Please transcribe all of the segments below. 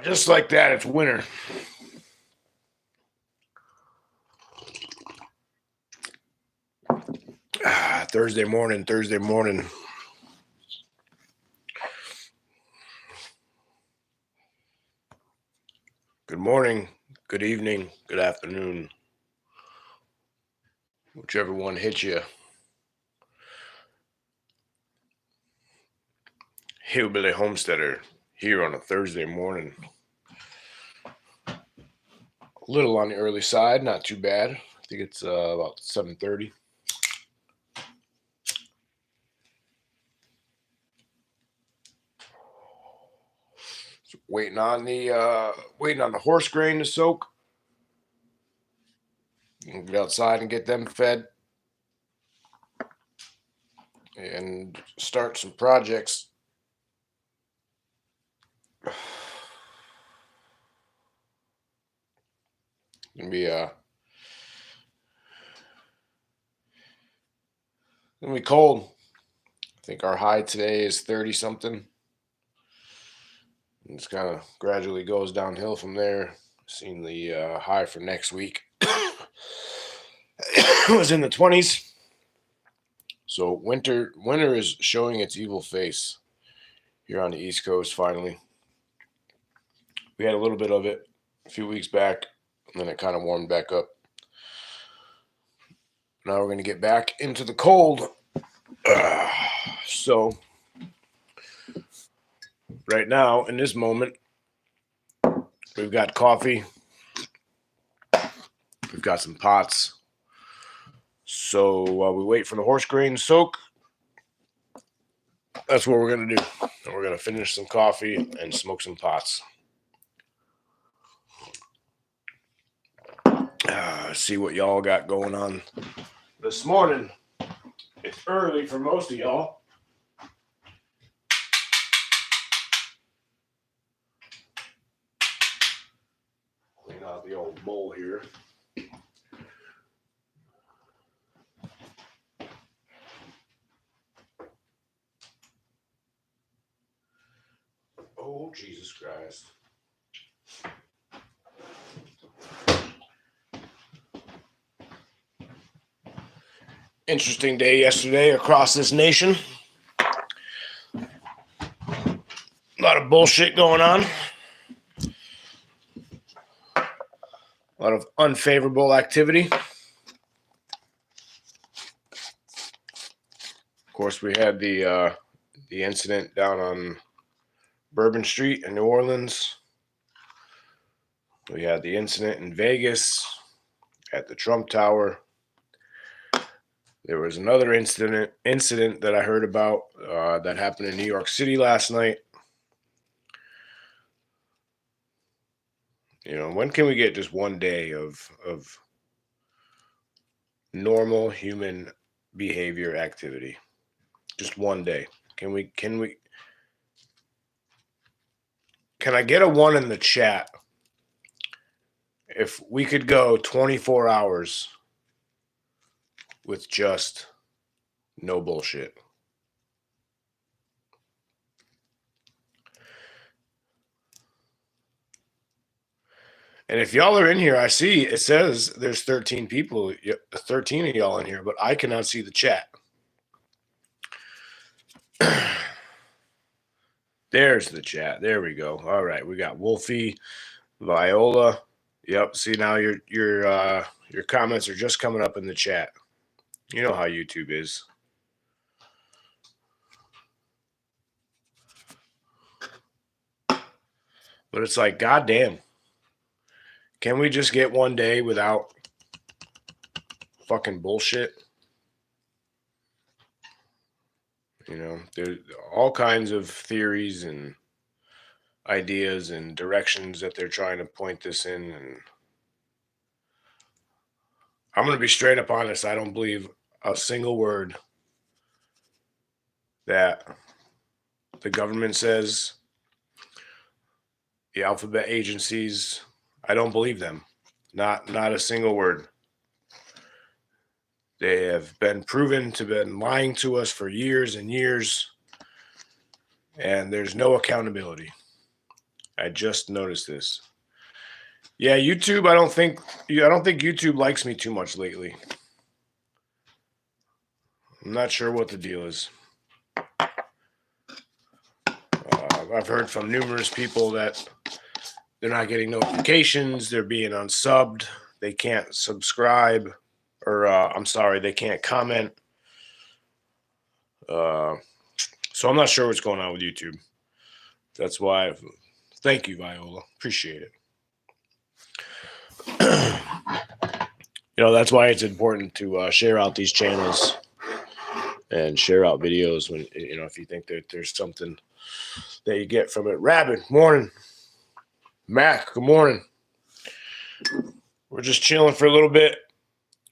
just like that, it's winter. Thursday morning. Good morning, good evening, good afternoon. Whichever one hits you. Hillbilly Homesteader here on a Thursday morning. A little on the early side, not too bad. I think it's about 7:30. Waiting on the horse grain to soak. Get outside and get them fed, and start some projects. Gonna be cold. I think our high today is 30 something. It's kind of gradually goes downhill from there. Seen the high for next week was in the 20s. So winter is showing its evil face here on the East Coast finally. We had a little bit of it a few weeks back, and then it kind of warmed back up. Now we're going to get back into the cold. So right now, in this moment, we've got coffee. We've got some pots. So while we wait for the horse grain to soak, that's what we're going to do. And we're going to finish some coffee and smoke some pots. See what y'all got going on this morning. It's early for most of y'all. Clean out the old bowl here. Oh, Jesus Christ. Interesting day yesterday across this nation. A lot of bullshit going on. A lot of unfavorable activity. Of course, we had the incident down on Bourbon Street in New Orleans. We had the incident in Vegas at the Trump Tower. There was another incident that I heard about that happened in New York City last night. You know, when can we get just one day of normal human behavior activity? Just one day. Can I get a 1 in the chat if we could go 24 hours with just no bullshit? And if y'all are in here, I see it says there's 13 people, 13 of y'all in here, but I cannot see the chat. There's the chat. There we go. All right, we got Wolfie, Viola. Yep. See, now your comments are just coming up in the chat. You know how YouTube is. But it's like, goddamn. Can we just get one day without fucking bullshit? You know, there's all kinds of theories and ideas and directions that they're trying to point this in. And I'm going to be straight up honest. I don't believe a single word that the government says, the alphabet agencies. I don't believe them. Not a single word. They have been proven to been lying to us for years and years, and there's no accountability. I just noticed this. Yeah, YouTube. I don't think YouTube likes me too much lately. I'm not sure what the deal is. I've heard from numerous people that they're not getting notifications. They're being unsubbed. They can't subscribe, or I'm sorry, they can't comment. So I'm not sure what's going on with YouTube. That's why. Thank you, Viola. Appreciate it. That's why it's important to share out these channels and share out videos when if you think that there's something that you get from it. Rabbit, morning. Mac, good morning. We're just chilling for a little bit.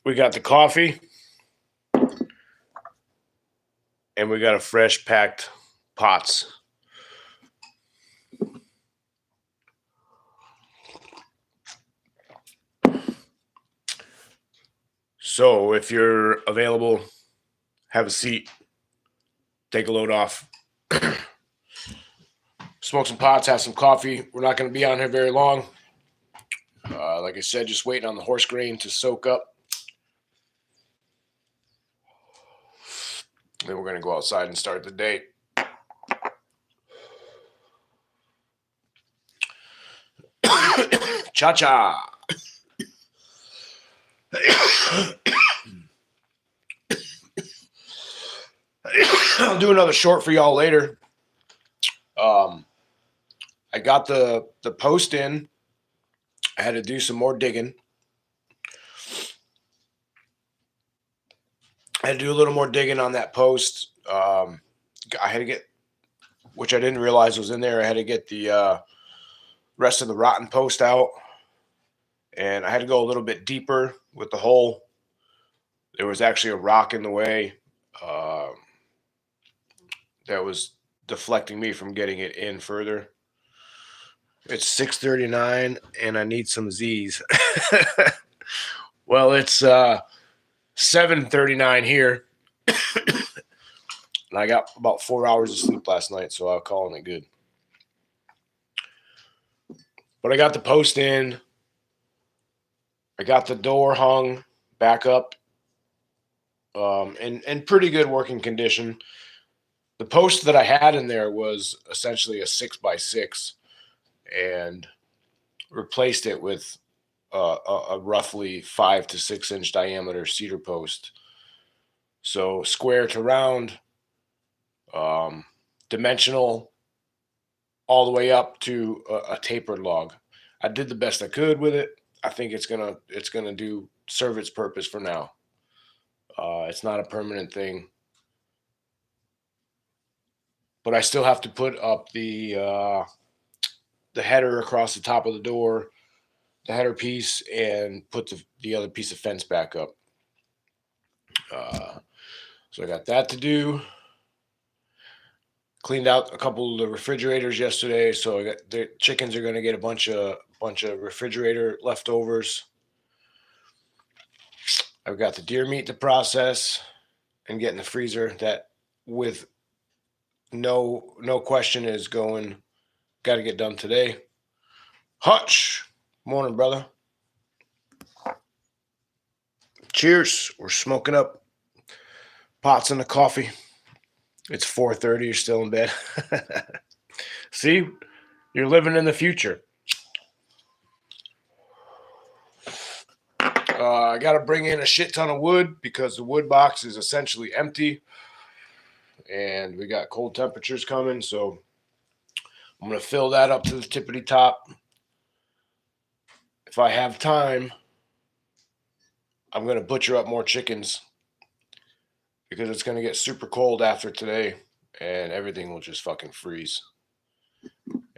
We got the coffee, and we got a fresh packed pots. So if you're available, have a seat, take a load off, smoke some pots, have some coffee. We're not going to be on here very long. Like I said, just waiting on the horse grain to soak up. Then we're going to go outside and start the day. Cha-cha. I'll do another short for y'all later. I got the post in. I had to do some more digging. I had to do a little more digging on that post. I had to get, which I didn't realize was in there, I had to get the rest of the rotten post out. And I had to go a little bit deeper with the hole. There was actually a rock in the way that was deflecting me from getting it in further. It's 6:39 and I need some Z's. Well, it's 7:39 here. And I got about 4 hours of sleep last night, so I'm calling it good. But I got the post in. I got the door hung back up in pretty good working condition. The post that I had in there was essentially a 6x6 and replaced it with a roughly 5 to 6 inch diameter cedar post. So square to round, dimensional, all the way up to a tapered log. I did the best I could with it. I think it's gonna serve its purpose for now. It's not a permanent thing, but I still have to put up the header across the top of the door, the header piece, and put the other piece of fence back up. So I got that to do. Cleaned out a couple of the refrigerators yesterday, so I got the chickens are going to get a bunch of refrigerator leftovers. I've got the deer meat to process and get in the freezer. That, with no question, is going. Got to get done today. Hutch, morning, brother. Cheers. We're smoking up pots in the coffee. It's 4:30. You're still in bed. See, you're living in the future. I got to bring in a shit ton of wood because the wood box is essentially empty, and we got cold temperatures coming. So I'm going to fill that up to the tippity top. If I have time, I'm going to butcher up more chickens because it's going to get super cold after today, and everything will just fucking freeze.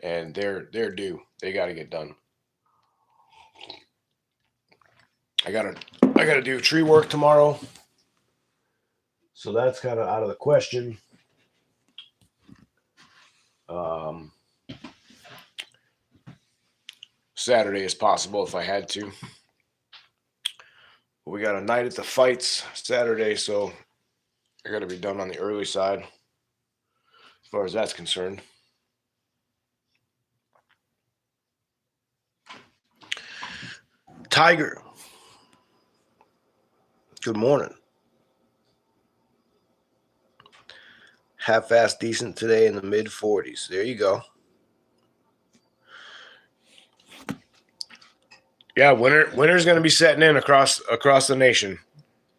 And they're due. They got to get done. I gotta do tree work tomorrow, so that's kind of out of the question. Saturday is possible if I had to. But we got a night at the fights Saturday, so I got to be done on the early side as far as that's concerned. Tiger. Good morning. Half-assed decent today in the mid-40s. There you go. Yeah, winter's going to be setting in across the nation.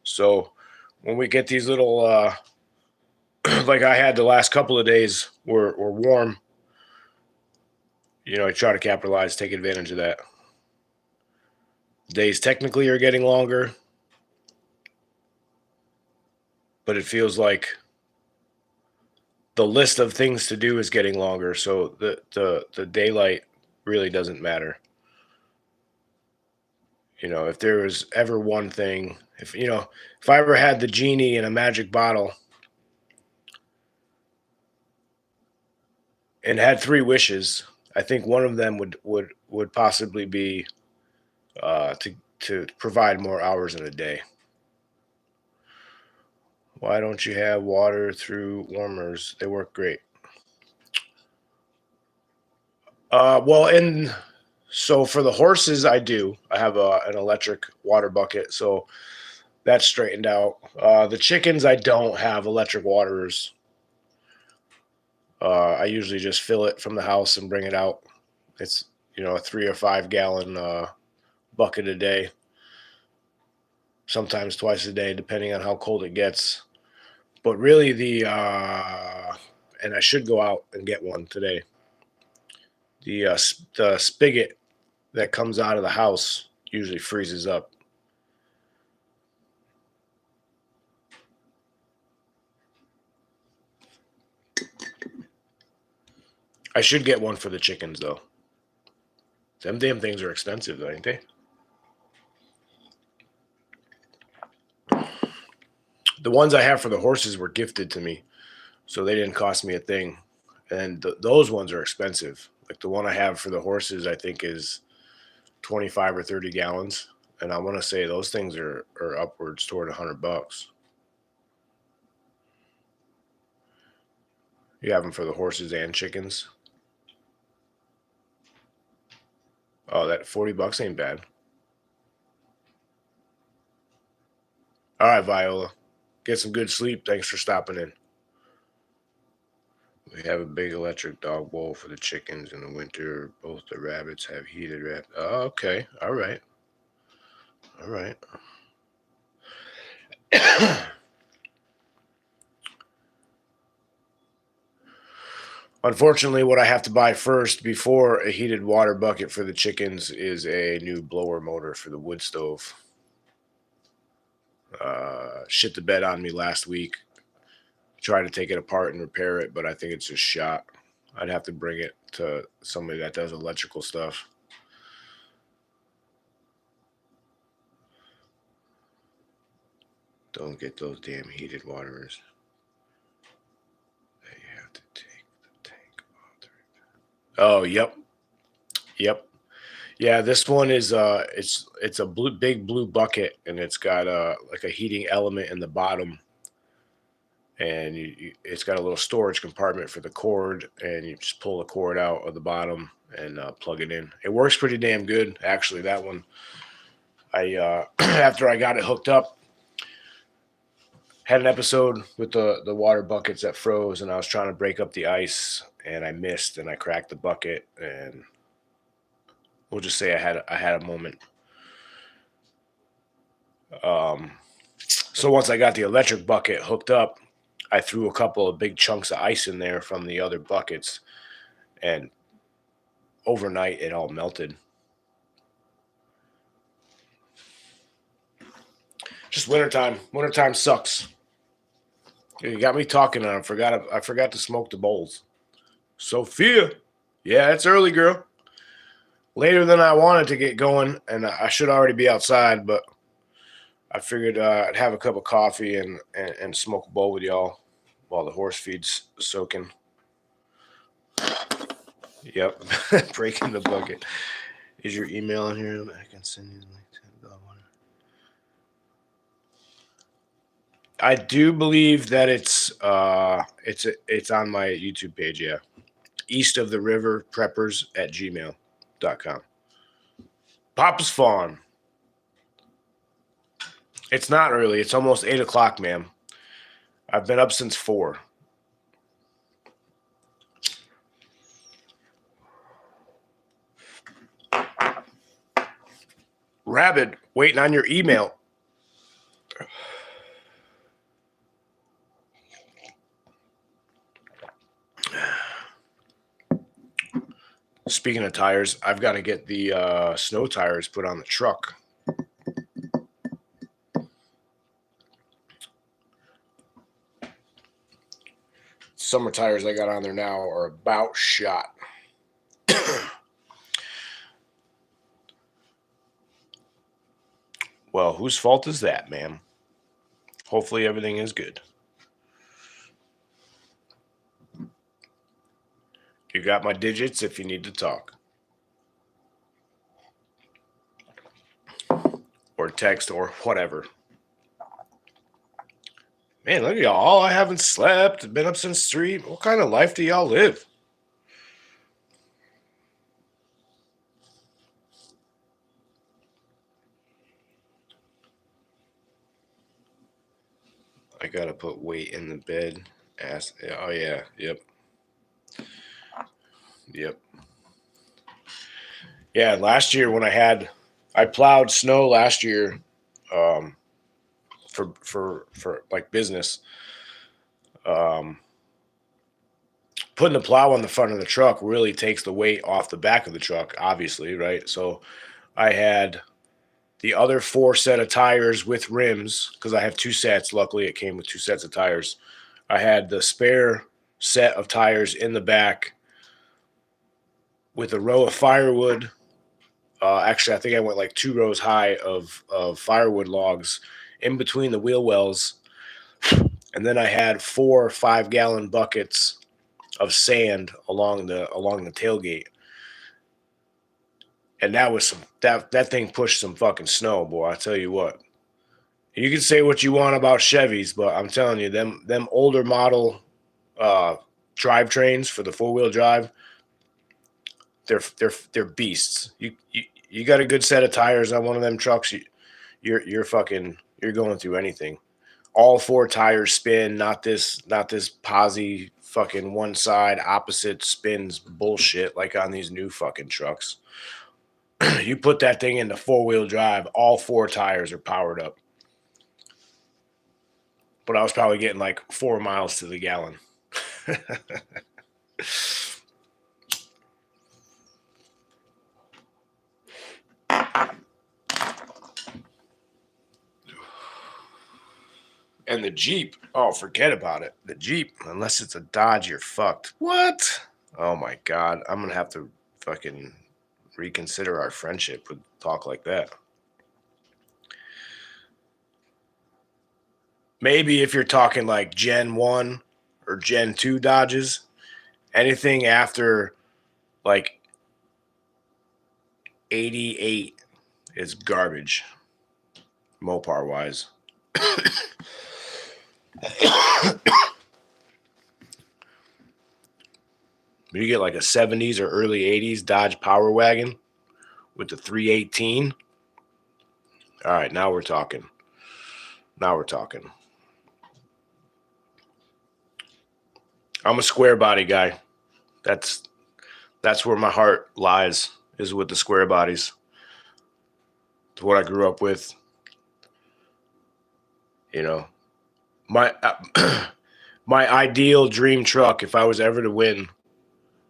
So when we get these little, like I had the last couple of days, were warm. I try to capitalize, take advantage of that. Days technically are getting longer, but it feels like the list of things to do is getting longer. So the daylight really doesn't matter. If there was ever one thing, if I ever had the genie in a magic bottle and had 3 wishes, I think one of them would possibly be to provide more hours in a day. Why don't you have water through warmers? They work great. So for the horses, I do. I have an electric water bucket, so that's straightened out. The chickens, I don't have electric waterers. I usually just fill it from the house and bring it out. It's a 3 or 5 gallon bucket a day. Sometimes twice a day, depending on how cold it gets. But really, and I should go out and get one today. The spigot that comes out of the house usually freezes up. I should get one for the chickens, though. Them damn things are expensive, though, ain't they? The ones I have for the horses were gifted to me, so they didn't cost me a thing. And those ones are expensive. Like the one I have for the horses, I think is 25 or 30 gallons. And I want to say those things are upwards toward $100. You have them for the horses and chickens. Oh, that $40 ain't bad. All right, Viola. Get some good sleep. Thanks for stopping in. We have a big electric dog bowl for the chickens in the winter. Both the rabbits have heated rabbits. Oh, okay. All right. All right. Unfortunately, what I have to buy first before a heated water bucket for the chickens is a new blower motor for the wood stove. Shit the bed on me last week. Tried to take it apart and repair it, but I think it's just shot. I'd have to bring it to somebody that does electrical stuff. Don't get those damn heated waterers. You have to take the tank off. Oh, yep. Yeah, this one is it's a big blue bucket, and it's got like a heating element in the bottom, and it's got a little storage compartment for the cord, and you just pull the cord out of the bottom and plug it in. It works pretty damn good, actually. That one, I after I got it hooked up, had an episode with the water buckets that froze, and I was trying to break up the ice, and I missed, and I cracked the bucket, and we'll just say I had a moment. So once I got the electric bucket hooked up, I threw a couple of big chunks of ice in there from the other buckets, and overnight it all melted. Just wintertime. Wintertime sucks. You got me talking, and I forgot to smoke the bowls. Sophia, yeah, it's early, girl. Later than I wanted to get going, and I should already be outside, but I figured I'd have a cup of coffee and smoke a bowl with y'all while the horse feed's soaking. Yep, breaking the bucket. Is your email in here? I can send you the link to the dog water. I do believe that it's on my YouTube page. Yeah, East of the River Preppers at gmail.com. Papa's Farm. It's not early. It's almost 8 o'clock, ma'am. I've been up since 4. Rabbit, waiting on your email. Speaking of tires, I've got to get the snow tires put on the truck. Summer tires I got on there now are about shot. Well, whose fault is that, ma'am? Hopefully everything is good. You got my digits if you need to talk. Or text or whatever. Man, look at y'all. I haven't slept. Been up since 3. What kind of life do y'all live? I gotta put weight in the bed. Oh yeah, yep. Yeah, last year when I plowed snow last year, for like business. Putting the plow on the front of the truck really takes the weight off the back of the truck, obviously, right? So I had the other 4 set of tires with rims because I have 2 sets. Luckily, it came with 2 sets of tires. I had the spare set of tires in the back with a row of firewood. Actually, I think I went like 2 rows high of firewood logs in between the wheel wells. And then I had 4 5-gallon buckets of sand along the tailgate. And that was that thing pushed some fucking snow, boy. I tell you what. You can say what you want about Chevys, but I'm telling you, them older model drivetrains for the 4-wheel drive, they're beasts. You got a good set of tires on one of them trucks, you're going through anything. All 4 tires spin, not this posy fucking one side opposite spins bullshit like on these new fucking trucks. You put that thing into 4-wheel drive, all 4 tires are powered up. But I was probably getting like 4 miles to the gallon. And the Jeep, oh, forget about it. The Jeep, unless it's a Dodge, you're fucked. What? Oh my God. I'm going to have to fucking reconsider our friendship with talk like that. Maybe if you're talking like Gen 1 or Gen 2 Dodges, anything after like 88 is garbage, Mopar wise. You get like a 70s or early 80s Dodge Power Wagon with the 318. All right, now we're talking. I'm a square body guy. That's where my heart lies, is with the square bodies. It's what I grew up with. You know, my my ideal dream truck, if I was ever to win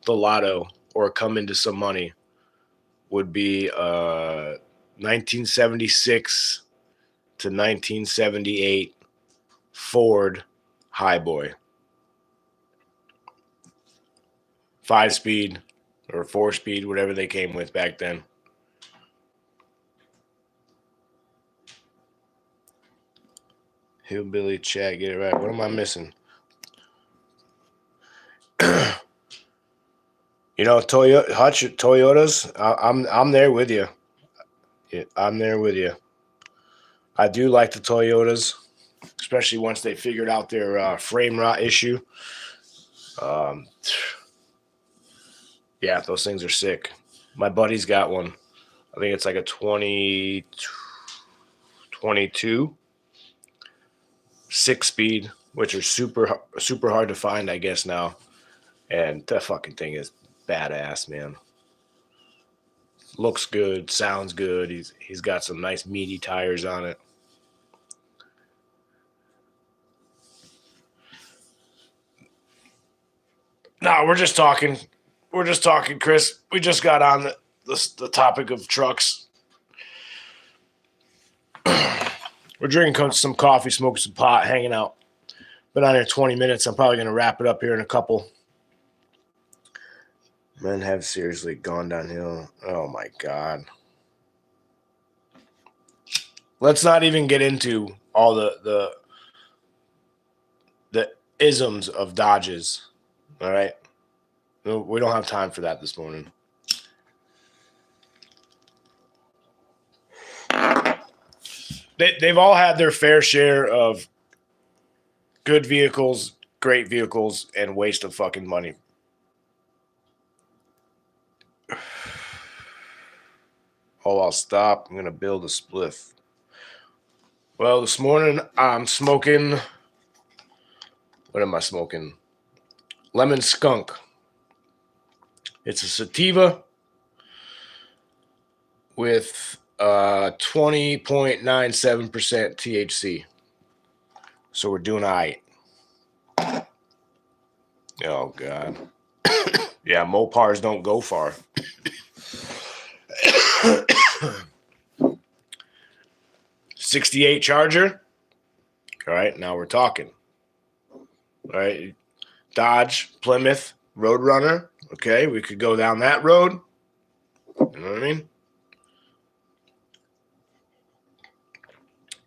the lotto or come into some money, would be 1976 to 1978 Ford Highboy. 5-speed or 4-speed, whatever they came with back then. Hillbilly chat, get it right. What am I missing? You know, Toyotas. I'm there with you. I'm there with you. I do like the Toyotas, especially once they figured out their frame rot issue. Yeah, those things are sick. My buddy's got one. I think it's like a 2022. 6-speed, which are super hard to find, I guess, now. And that fucking thing is badass, man. Looks good, sounds good. He's got some nice meaty tires on it. No, we're just talking. We're just talking, Chris. We just got on the topic of trucks. We're drinking some coffee, smoking some pot, hanging out. Been on here 20 minutes. I'm probably going to wrap it up here in a couple. Men have seriously gone downhill. Oh, my God. Let's not even get into all the isms of Dodges. All right? No, we don't have time for that this morning. They've all had their fair share of good vehicles, great vehicles, and waste of fucking money. Oh, I'll stop. I'm going to build a spliff. Well, this morning I'm smoking. What am I smoking? Lemon skunk. It's a sativa with 20.97% THC. So we're doing all right. Oh, God. Yeah, Mopars don't go far. 68 Charger. All right, now we're talking. All right, Dodge, Plymouth, Roadrunner. Okay, we could go down that road. You know what I mean?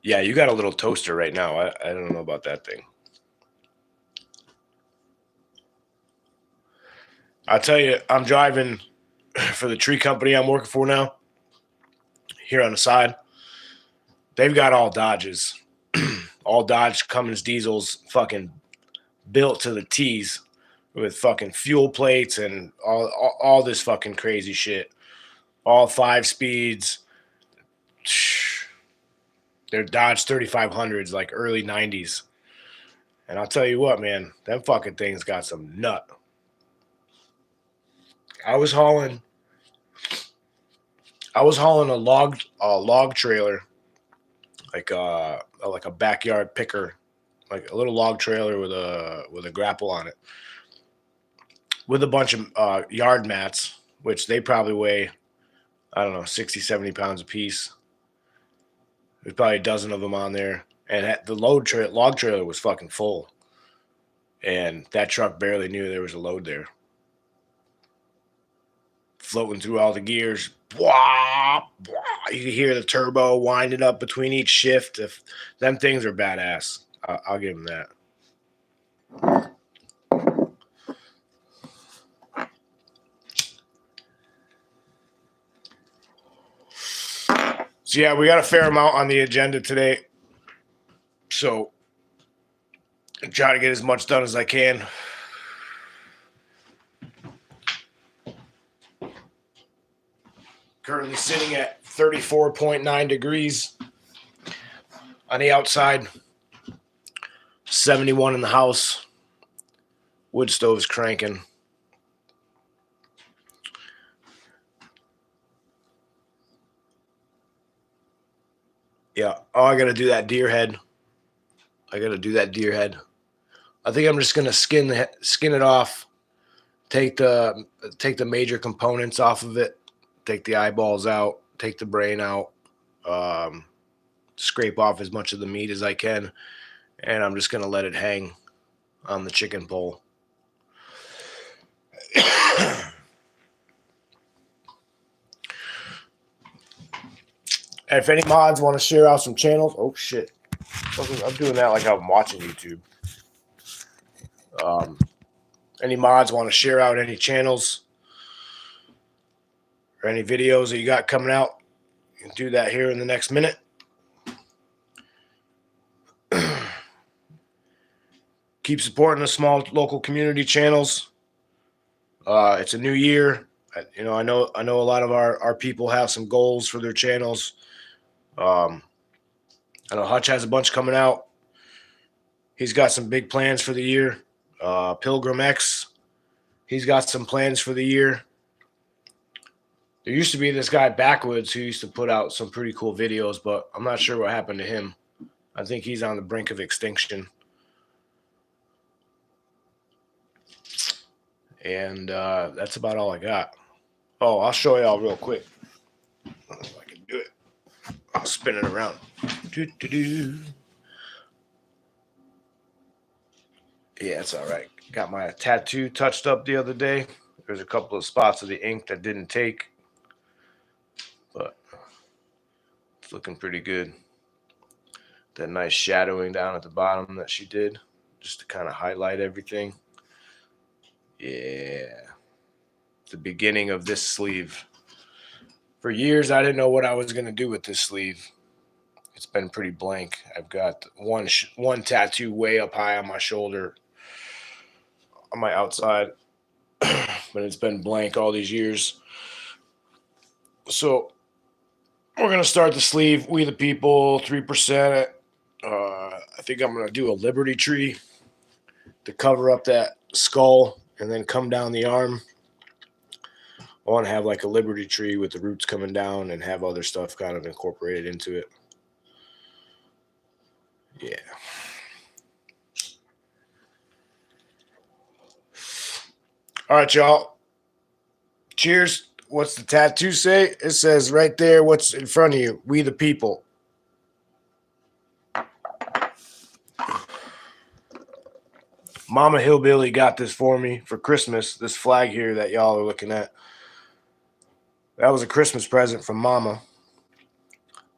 Yeah, you got a little toaster right now. I don't know about that thing. I'll tell you, I'm driving for the tree company I'm working for now. Here on the side, they've got all Dodges. All Dodge Cummins diesels fucking built to the T's with fucking fuel plates and all this fucking crazy shit. All 5 speeds. They're Dodge 3500s, like early 90s. And I'll tell you what, man, them fucking things got some nut. I was hauling a log trailer, like a backyard picker, like a little log trailer with a grapple on it, with a bunch of yard mats, which they probably weigh, I don't know, 60, 70 pounds a piece. There's probably a dozen of them on there. And the log trailer was fucking full. And that truck barely knew there was a load there. Floating through all the gears. Blah, blah. You can hear the turbo winding up between each shift. If them things are badass, I'll give them that. So, yeah, we got a fair amount on the agenda today. So, I'm trying to get as much done as I can. Currently sitting at 34.9 degrees on the outside. 71 in the house. Wood stove's cranking. Yeah. Oh, I got to do that deer head. I think I'm just gonna skin it off. Take the major components off of it. Take the eyeballs out. Take the brain out. Scrape off as much of the meat as I can, and I'm just gonna let it hang on the chicken pole. And if any mods want to share out some channels, oh shit, I'm doing that like I'm watching YouTube. Any mods want to share out any channels or any videos that you got coming out, you can do that here in the next minute. Keep supporting the small local community channels. It's a new year. I know a lot of our people have some goals for their channels. I know Hutch has a bunch coming out. He's got some big plans for the year. Pilgrim X, he's got some plans for the year. There used to be this guy Backwoods who used to put out some pretty cool videos, but I'm not sure what happened to him. I think he's on the brink of extinction. And that's about all I got. Oh, I'll show y'all real quick. If I can do it. I'll spin it around. Doo-doo-doo. Yeah, it's all right. Got my tattoo touched up the other day. There's a couple of spots of the ink that didn't take, but it's looking pretty good. That nice shadowing down at the bottom that she did, just to kind of highlight everything. Yeah. The beginning of this sleeve. For years, I didn't know what I was going to do with this sleeve. It's been pretty blank. I've got one tattoo way up high on my shoulder, on my outside, but it's been blank all these years. So we're going to start the sleeve. We the People, 3%. I think I'm going to do a Liberty Tree to cover up that skull and then come down the arm. I want to have like a Liberty Tree with the roots coming down and have other stuff kind of incorporated into it. Yeah. All right, y'all. Cheers. What's the tattoo say? It says right there, what's in front of you? We the People. Mama Hillbilly got this for me for Christmas, this flag here that y'all are looking at. That was a Christmas present from Mama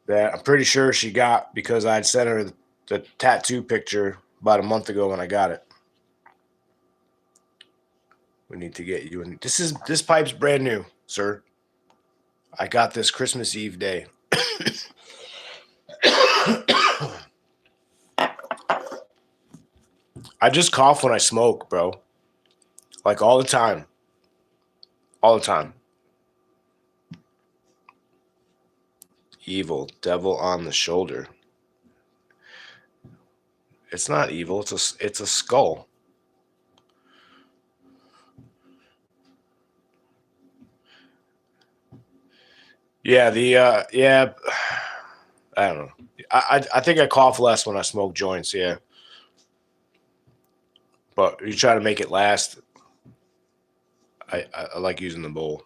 that I'm pretty sure she got because I'd sent her the tattoo picture about a month ago when I got it. We need to get you in. This pipe's brand new, sir. I got this Christmas Eve day. I just cough when I smoke, bro. Like all the time. All the time. Evil, devil on the shoulder. It's not evil. It's a skull. Yeah, yeah. I don't know. I think I cough less when I smoke joints. Yeah. But you try to make it last. I like using the bowl.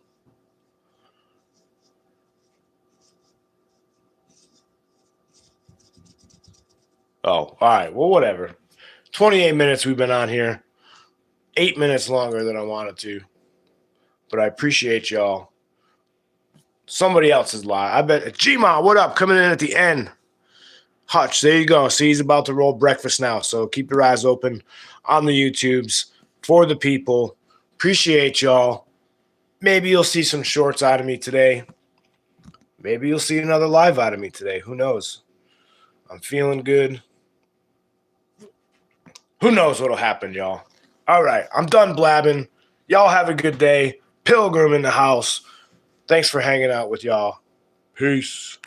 Oh, all right. Well, whatever. 28 minutes we've been on here. 8 minutes longer than I wanted to. But I appreciate y'all. Somebody else is live. I bet. G-Ma, what up? Coming in at the end. Hutch, there you go. See, he's about to roll breakfast now. So keep your eyes open on the YouTubes for the people. Appreciate y'all. Maybe you'll see some shorts out of me today. Maybe you'll see another live out of me today. Who knows? I'm feeling good. Who knows what'll happen, y'all? All right. I'm done blabbing. Y'all have a good day. Pilgrim in the house. Thanks for hanging out with y'all. Peace.